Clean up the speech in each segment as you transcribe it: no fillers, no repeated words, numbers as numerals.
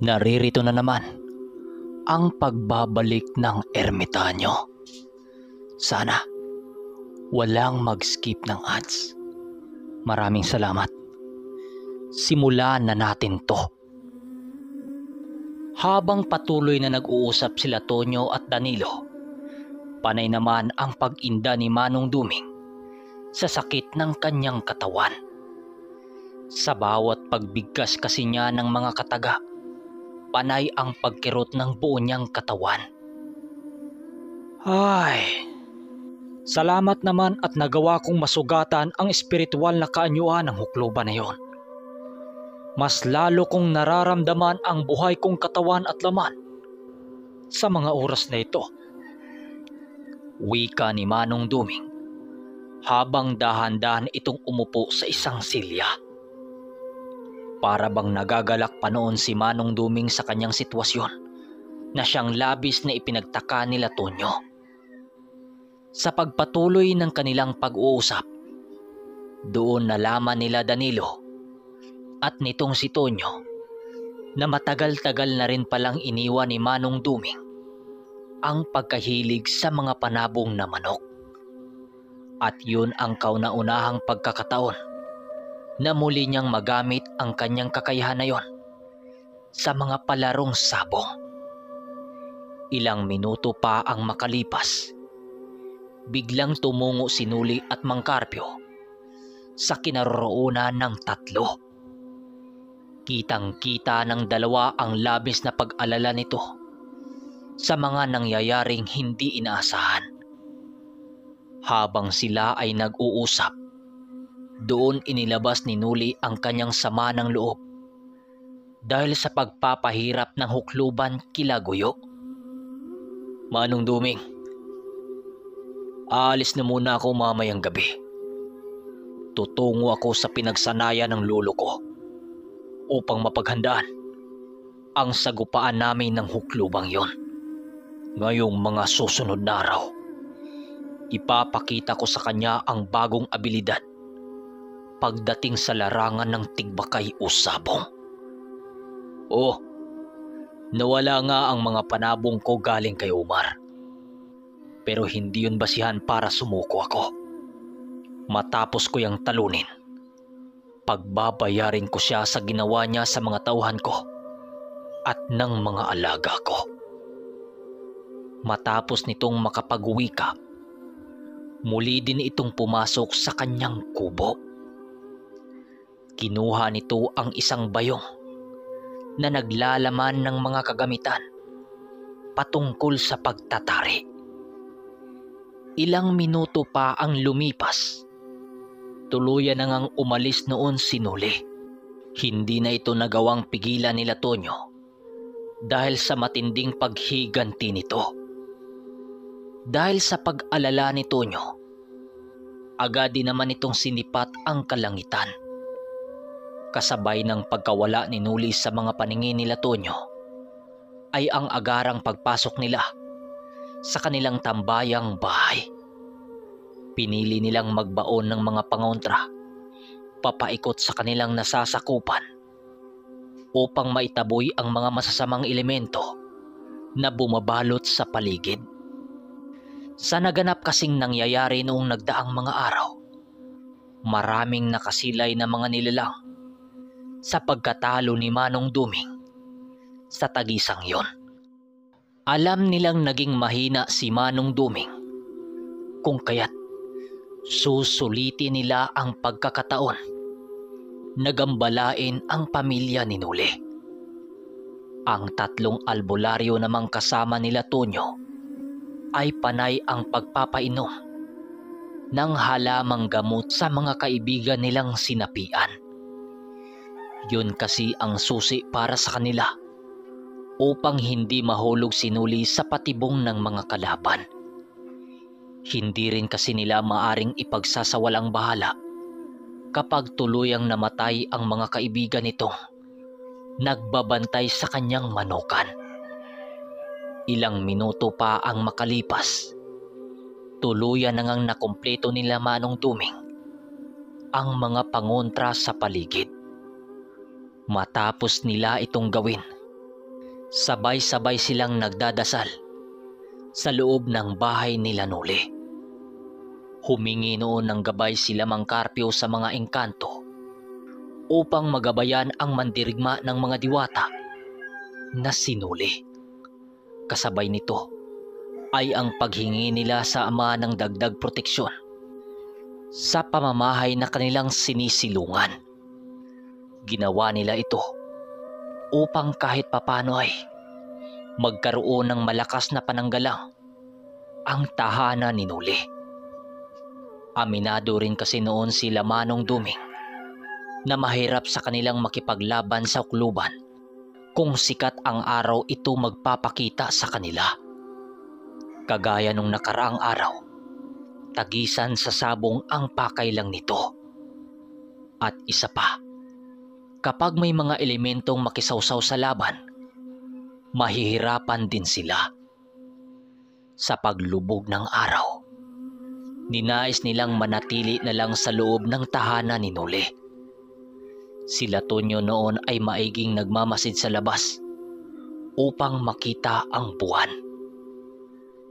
Naririto na naman ang pagbabalik ng ermitanyo. Sana walang mag-skip ng ads. Maraming salamat. Simulan na natin to. Habang patuloy na nag-uusap sila Tonyo at Danilo, panay naman ang pag-inda ni Manong Duming sa sakit ng kanyang katawan. Sa bawat pagbigkas kasi niya ng mga kataga, panay ang pagkirot ng buo niyang katawan. Ay, salamat naman at nagawa kong masugatan ang espiritual na kaanyuan ng hukluban na yon. Mas lalo kong nararamdaman ang buhay kong katawan at laman sa mga oras na ito. Wika ni Manong Duming habang dahan-dahan itong umupo sa isang silya. Para bang nagagalak pa noon si Manong Duming sa kanyang sitwasyon na siyang labis na ipinagtaka nila Tonyo. Sa pagpatuloy ng kanilang pag-uusap, doon nalaman nila Danilo at nitong si Tonyo na matagal-tagal na rin palang iniwan ni Manong Duming ang pagkahilig sa mga panabong na manok. At yun ang kauna-unahang pagkakataon na muli niyang magamit ang kanyang kakayahan na yon sa mga palarong sabong. Ilang minuto pa ang makalipas, biglang tumungo si Nuli at Mang Carpio sa kinaroroonan ng tatlo. Kitang-kita ng dalawa ang labis na pag-alala nito sa mga nangyayaring hindi inaasahan. Habang sila ay nag-uusap, doon inilabas ni Nuli ang kanyang sama ng loob dahil sa pagpapahirap ng hukluban kila Guyo. Manong Duming, aalis na muna ako mamayang gabi. Tutungo ako sa pinagsanayan ng lolo ko upang mapaghandaan ang sagupaan namin ng huklubang yon. Ngayong mga susunod na araw, ipapakita ko sa kanya ang bagong abilidad pagdating sa larangan ng tigbakay o sabong. Oh, nawala nga ang mga panabong ko galing kay Omar. Pero hindi yun basihan para sumuko ako. Matapos ko yang talunin, pagbabayarin ko siya sa ginawa niya sa mga tauhan ko at ng mga alaga ko. Matapos nitong makapag-uwi ka, muli din itong pumasok sa kanyang kubo. Kinuha nito ang isang bayong na naglalaman ng mga kagamitan patungkol sa pagtatari. Ilang minuto pa ang lumipas, tuluyan na ngang umalis noon si Nuli. Hindi na ito nagawang pigilan nila Tonyo dahil sa matinding paghiganti nito. Dahil sa pag-alala ni Tonyo, agad din naman itong sinipat ang kalangitan. Kasabay ng pagkawala ni Nuli sa mga paningin nila Tonyo ay ang agarang pagpasok nila sa kanilang tambayang bahay. Pinili nilang magbaon ng mga pangontra papaikot sa kanilang nasasakupan upang maitaboy ang mga masasamang elemento na bumabalot sa paligid. Sa naganap kasing nangyayari noong nagdaang mga araw, maraming nakasilay na mga nilalang sa pagkatalo ni Manong Duming sa tagisang yon. Alam nilang naging mahina si Manong Duming, kung kaya't susulitin nila ang pagkakataon na gambalain ang pamilya ni Nuli. Ang tatlong albularyo namang kasama nila Tonyo ay panay ang pagpapainom ng halamang gamot sa mga kaibigan nilang sinapian. Yun kasi ang susi para sa kanila upang hindi mahulog si Nuli sa patibong ng mga kalaban. Hindi rin kasi nila maaring ipagsasawalang bahala kapag tuluyang namatay ang mga kaibigan nitong nagbabantay sa kanyang manukan. Ilang minuto pa ang makalipas, tuluyan na ngang nakumpleto nila Manong Duming ang mga pangontra sa paligid. Matapos nila itong gawin, Sabay-sabay silang nagdadasal sa loob ng bahay nila Noli. Humingi noon ng gabay sila Mang Carpio sa mga engkanto upang magabayan ang mandirigma ng mga diwata na si Noli. Kasabay nito ay ang paghingi nila sa ama ng dagdag proteksyon sa pamamahay na kanilang sinisilungan. Ginawa nila ito upang kahit papano ay magkaroon ng malakas na pananggalang ang tahanan ni Noli. Aminado rin kasi noon sila Manong Duming na mahirap sa kanilang makipaglaban sa ukluban kung sikat ang araw ito magpapakita sa kanila. Kagaya nung nakaraang araw, tagisan sa sabong ang pakay lang nito. At isa pa, kapag may mga elementong makisawsaw sa laban, mahihirapan din sila. Sa paglubog ng araw, ninais nilang manatili na lang sa loob ng tahanan ni Noli. Sila Tonyo noon ay maiging nagmamasid sa labas upang makita ang buwan.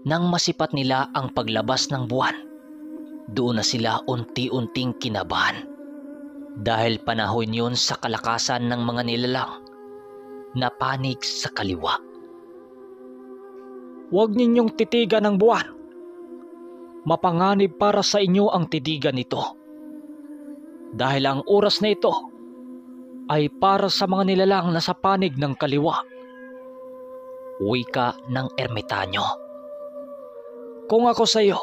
Nang masipat nila ang paglabas ng buwan, doon na sila unti-unting kinabahan. Dahil panahon yun sa kalakasan ng mga nilalang na panig sa kaliwa. Huwag ninyong titigan ang buwan. Mapanganib para sa inyo ang titigan nito. Dahil ang oras na ito ay para sa mga nilalang na sa panig ng kaliwa. Wika ng ermitanyo. Kung ako sa iyo,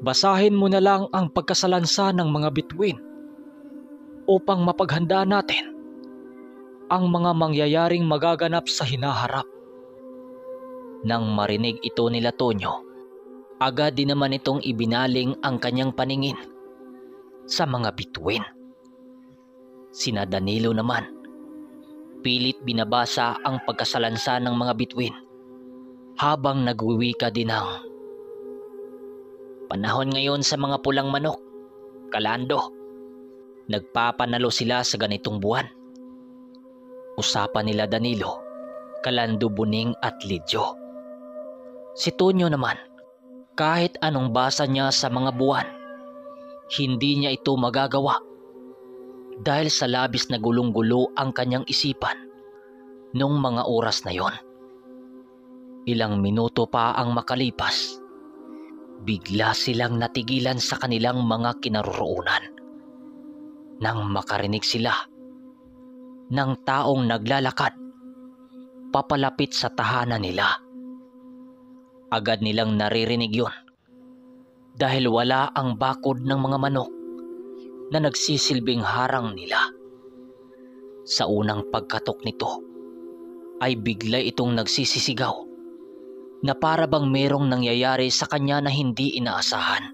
basahin mo na lang ang pagkasalansa ng mga bituin upang mapaghandaan natin ang mga mangyayaring magaganap sa hinaharap. Nang marinig ito nila Tonyo, agad din naman itong ibinaling ang kanyang paningin sa mga bituin. Sina Danilo naman, pilit binabasa ang pagkasalansa ng mga bituin habang nagwiwika din ng panahon ngayon sa mga pulang manok, Kalando. Nagpapanalo sila sa ganitong buwan. Usapan nila Danilo, Kalando, Buning at Lidyo. Si Tonyo naman, kahit anong basa niya sa mga buwan, hindi niya ito magagawa dahil sa labis na gulong-gulo ang kanyang isipan nung mga oras na yon. Ilang minuto pa ang makalipas, bigla silang natigilan sa kanilang mga kinaroroonan nang makarinig sila ng taong naglalakad papalapit sa tahanan nila. Agad nilang naririnig yon dahil wala ang bakod ng mga manok na nagsisilbing harang nila. Sa unang pagkatok nito ay bigla itong nagsisisigaw na para bang merong nangyayari sa kanya na hindi inaasahan.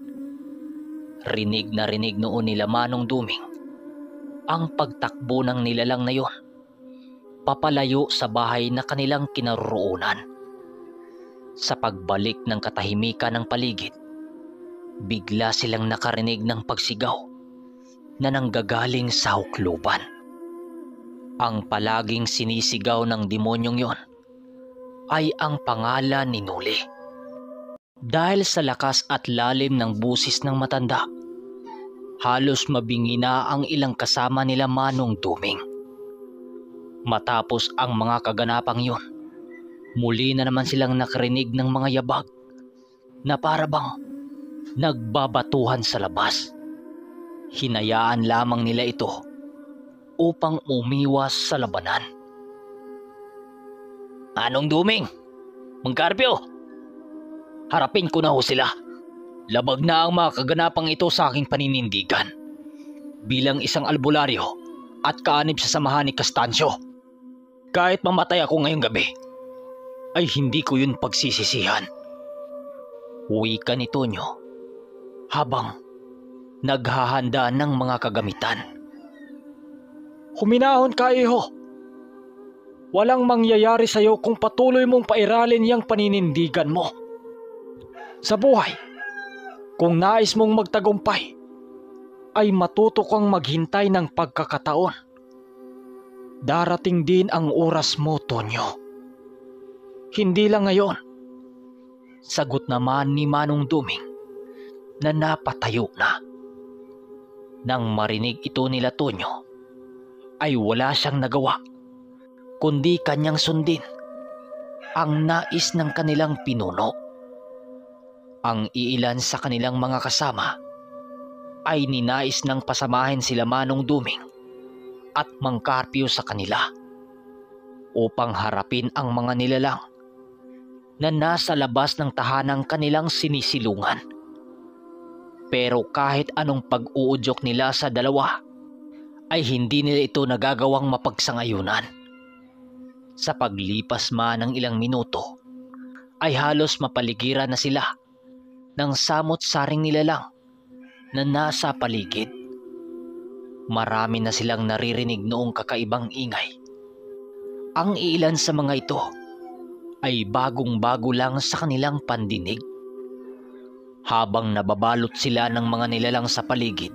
Rinig na rinig noon nila Manong Duming ang pagtakbo ng nilalang na yon papalayo sa bahay na kanilang kinaroroonan. Sa pagbalik ng katahimikan ng paligid, bigla silang nakarinig ng pagsigaw na nanggagaling sa hukluban. Ang palaging sinisigaw ng demonyong yon ay ang pangalan ni Noli. Dahil sa lakas at lalim ng busis ng matanda, halos mabingi na ang ilang kasama nila Manong Duming. Matapos ang mga kaganapang yon, muli na naman silang nakarinig ng mga yabag na para bang nagbabatuhan sa labas. Hinayaan lamang nila ito upang umiwas sa labanan. Manong Duming, Mang Carpio, harapin ko na ho sila. Labag na ang mga kaganapang ito sa aking paninindigan. Bilang isang albularyo at kaanib sa samahan ni Castancio, kahit mamatay ako ngayong gabi, ay hindi ko yun pagsisisihan. Wika ni Tonyo habang naghahanda ng mga kagamitan. Huminahon ka, iho. Walang mangyayari sa iyo kung patuloy mong pairalin yang paninindigan mo. Sa buhay, kung nais mong magtagumpay, ay matuto kang maghintay ng pagkakataon. Darating din ang oras mo, Tonyo. Hindi lang ngayon. Sagot naman ni Manong Duming na napatayo na. Nang marinig ito nila Tonyo, ay wala siyang nagawa kundi kanyang sundin ang nais ng kanilang pinuno. Ang iilan sa kanilang mga kasama ay ninais ng pasamahin sila Manong Duming at Mang Carpio sa kanila upang harapin ang mga nilalang na nasa labas ng tahanang kanilang sinisilungan. Pero kahit anong pag-uudyok nila sa dalawa ay hindi nila ito nagagawang mapagsangayunan. Sa paglipas man ng ilang minuto ay halos mapaligiran na sila ng samot-saring nilalang na nasa paligid. Marami na silang naririnig noong kakaibang ingay. Ang ilan sa mga ito ay bagong-bago lang sa kanilang pandinig. Habang nababalot sila ng mga nilalang sa paligid,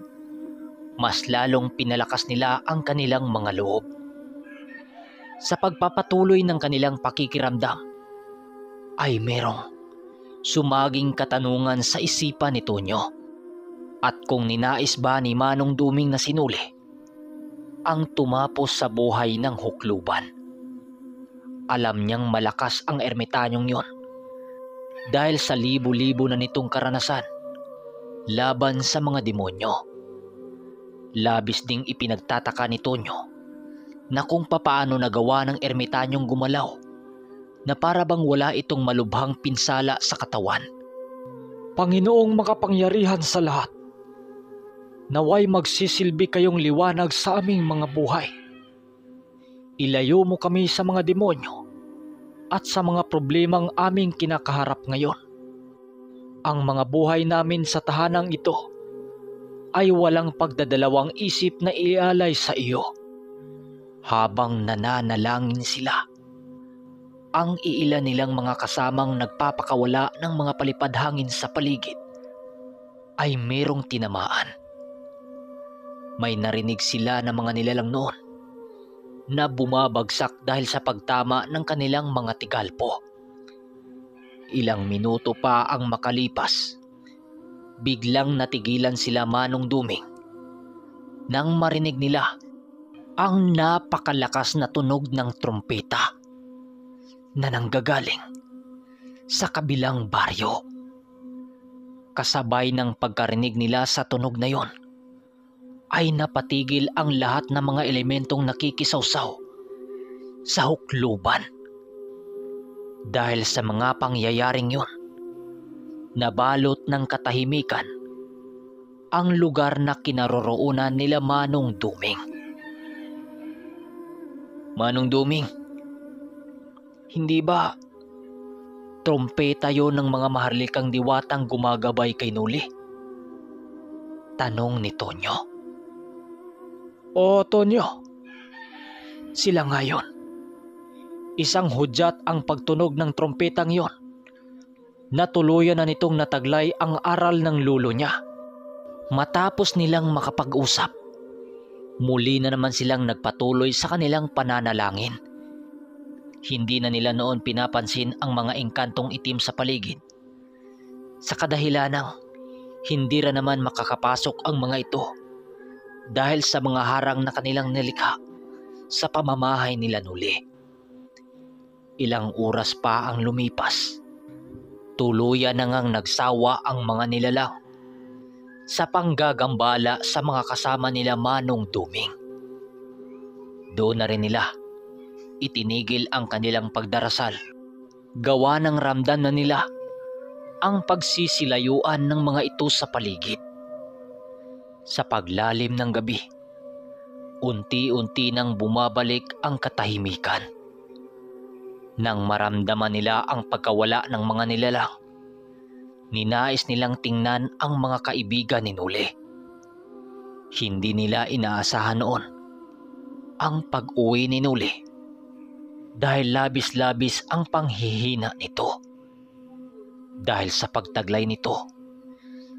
mas lalong pinalakas nila ang kanilang mga loob. Sa pagpapatuloy ng kanilang pakikiramdam, ay merong sumaging katanungan sa isipan ni Tonyo. At kung ninais ba ni Manong Duming na sinuli ang tumapos sa buhay ng hukluban. Alam niyang malakas ang ermitanyong yon dahil sa libo-libo na nitong karanasan laban sa mga demonyo. Labis ding ipinagtataka ni Tonyo na kung papaano nagawa ng ermitanyong gumalaw na para bang wala itong malubhang pinsala sa katawan. Panginoong makapangyarihan sa lahat, naway magsisilbi kayong liwanag sa aming mga buhay. Ilayo mo kami sa mga demonyo at sa mga problemang aming kinakaharap ngayon. Ang mga buhay namin sa tahanang ito ay walang pagdadalawang isip na ialay sa iyo. Habang nananalangin sila, ang iilan nilang mga kasamang nagpapakawala ng mga palipad hangin sa paligid ay merong tinamaan. May narinig sila ng mga nilalang noon na bumabagsak dahil sa pagtama ng kanilang mga tigalpo. Ilang minuto pa ang makalipas, biglang natigilan sila Manong Duming nang marinig nila ang napakalakas na tunog ng trompeta na nanggagaling sa kabilang baryo. Kasabay ng pagkarinig nila sa tunog na yon, ay napatigil ang lahat ng mga elementong nakikisawsaw sa hukluban. Dahil sa mga pangyayaring yon, nabalot ng katahimikan ang lugar na kinaroroonan nila Manong Duming. Manong Duming, hindi ba trompeta yon ng mga maharlikang diwatang gumagabay kay Nuli? Tanong ni Tonyo. O Tonyo, sila nga yun. Isang hudyat ang pagtunog ng trompetang yon. Natuluyan na nitong nataglay ang aral ng lulo niya. Matapos nilang makapag-usap, muli na naman silang nagpatuloy sa kanilang pananalangin. Hindi na nila noon pinapansin ang mga engkantong itim sa paligid. Sa kadahilanang hindi ra naman makakapasok ang mga ito dahil sa mga harang na kanilang nilikha sa pamamahay nila Nuli. Ilang oras pa ang lumipas. Tuluyan na ngang nagsawa ang mga nilalang sa panggagambala sa mga kasama nila Manong Duming. Doon na rin nila itinigil ang kanilang pagdarasal. Gawa ng ramdam na nila ang pagsisilayuan ng mga ito sa paligid. Sa paglalim ng gabi, unti-unti nang bumabalik ang katahimikan. Nang maramdaman nila ang pagkawala ng mga nilalang, ninais nilang tingnan ang mga kaibigan ni Nuli. Hindi nila inaasahan noon ang pag-uwi ni Nuli dahil labis-labis ang panghihina nito. Dahil sa pagtaglay nito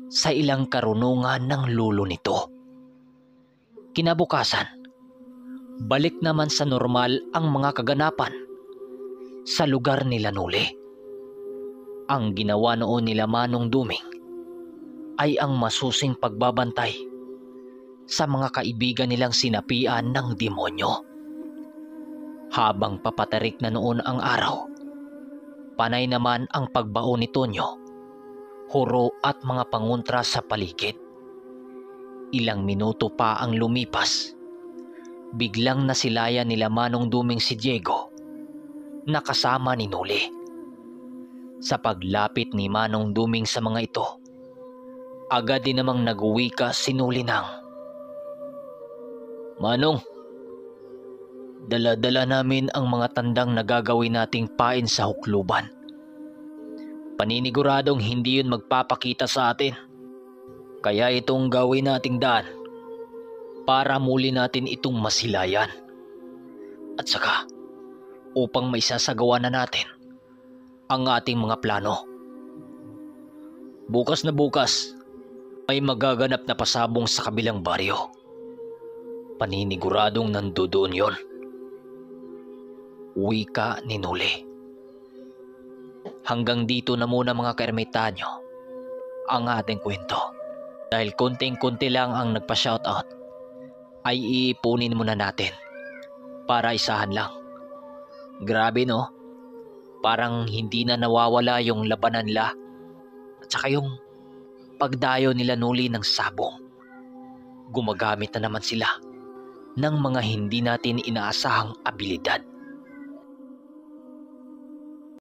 sa ilang karunungan ng lulo nito. Kinabukasan, Balik naman sa normal ang mga kaganapan sa lugar nila Noli. Ang ginawa noon nila Manong Duming ay ang masusing pagbabantay sa mga kaibigan nilang sinapian ng demonyo. Habang papatarik na noon ang araw, panay naman ang pagbao ni Tonyo, huro at mga pangontra sa paligid. Ilang minuto pa ang lumipas, biglang nasilayan nila Manong Duming si Diego na kasama ni Noli. Sa paglapit ni Manong Duming sa mga ito, agad din namang nag-uwika si Noli ng, "Manong, dala-dala namin ang mga tandang nagagawin nating pain sa hukluban. Paniniguradong hindi yun magpapakita sa atin. Kaya itong gawin nating daan para muli natin itong masilayan. At saka upang maisasagawa na natin ang ating mga plano. Bukas na bukas may magaganap na pasabong sa kabilang baryo. Paniniguradong nandoon yon." Wika ni Noli. Hanggang dito na muna mga kaermitanyo ang ating kwento. Dahil konting-konti lang ang nagpa-shoutout, ay iipunin muna natin para isahan lang. Grabe no? Parang hindi na nawawala yung labanan nila at saka yung pagdayo nila Noli ng sabong. Gumagamit na naman sila ng mga hindi natin inaasahang abilidad.